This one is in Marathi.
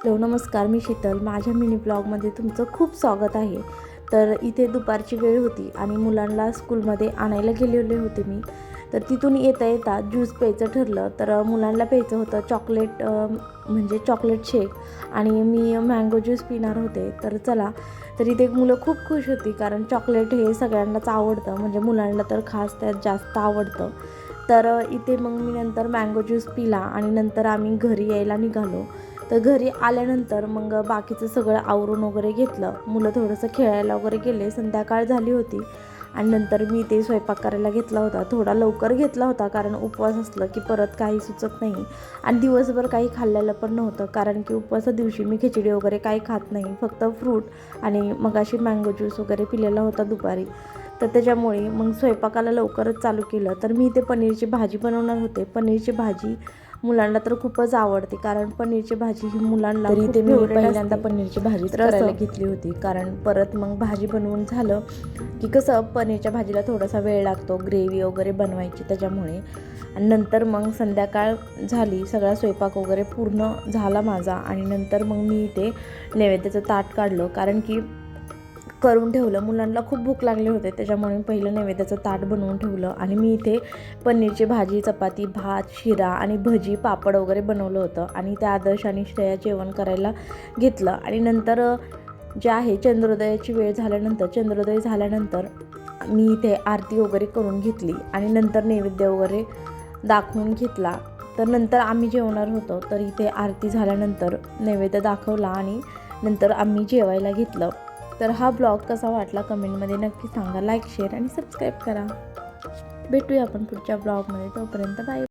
हॅलो नमस्कार, मी शीतल. माझ्या मिनी ब्लॉगमध्ये तुमचं खूप स्वागत आहे. तर इथे दुपारची वेळ होती आणि मुलांना स्कूलमध्ये आणायला गेलेले होते मी. तर तिथून येता येता ज्यूस प्यायचं ठरलं. तर मुलांना प्यायचं होतं चॉकलेट म्हणजे चॉकलेट शेक आणि मी मँगो ज्यूस पिणार होते. तर चला, तर इथे मुलं खूप खुश होती कारण चॉकलेट हे सगळ्यांनाच आवडतं, म्हणजे मुलांना तर खास त्यात जास्त आवडतं. तर इथे मग मी नंतर मँगो ज्यूस पिला आणि नंतर आम्ही घरी यायला निघालो. तर घरी आल्यानंतर मग बाकीचं सगळं आवरून वगैरे घेतलं. मुलं थोडंसं खेळायला वगैरे गेले. संध्याकाळ झाली होती आणि नंतर मी ते स्वयंपाक करायला घेतला होता. थोडा लवकर घेतला होता कारण उपवास असलं की परत काही सुचत नाही आणि दिवसभर काही खाल्लेलं पण नव्हतं, कारण की उपवासा दिवशी मी खिचडी वगैरे काही खात नाही, फक्त फ्रूट आणि मगाशी मँगो ज्यूस वगैरे पिलेला होता दुपारी. तर त्याच्यामुळे मग स्वयंपाकाला लवकरच चालू केलं. तर मी इथे पनीरची भाजी बनवणार होते. पनीरची भाजी मुलांना तर खूपच आवडते कारण पनीरची भाजी ही मुलांना तरी खूप ते मी फेवरेट पहिल्यांदा असते. पनीरची भाजीच तर करायला असं घेतली होती, कारण परत मग भाजी बनवून झालं की कसं पनीरच्या भाजीला थोडासा वेळ लागतो ग्रेव्ही वगैरे बनवायची, त्याच्यामुळे. आणि नंतर मग संध्याकाळ झाली, सगळा स्वयंपाक वगैरे पूर्ण झाला माझा आणि नंतर मग मी इथे नैवेद्याचं ताट काढलं, कारण की करून ठेवलं. मुलांना खूप भूक लागली होते, त्याच्यामुळे पहिलं नैवेद्याचं ताट बनवून ठेवलं आणि मी इथे पनीरची भाजी, चपाती, भात, शिरा आणि भजी, पापड वगैरे बनवलं होतं आणि त्या आदर्श आणि श्रेया जेवण करायला घेतलं. आणि नंतर जे आहे चंद्रोदयाची वेळ झाल्यानंतर, चंद्रोदय झाल्यानंतर मी इथे आरती वगैरे करून घेतली आणि नंतर नैवेद्य वगैरे दाखवून घेतला. तर नंतर आम्ही जेवणार होतो, तर इथे आरती झाल्यानंतर नैवेद्य दाखवला आणि नंतर आम्ही जेवायला घेतलं. तर हा ब्लॉग कसा वाटला कमेंटमध्ये नक्की सांगा. लाईक, शेअर आणि सबस्क्राईब करा. भेटूया आपण पुढच्या ब्लॉगमध्ये. तोपर्यंत बाय.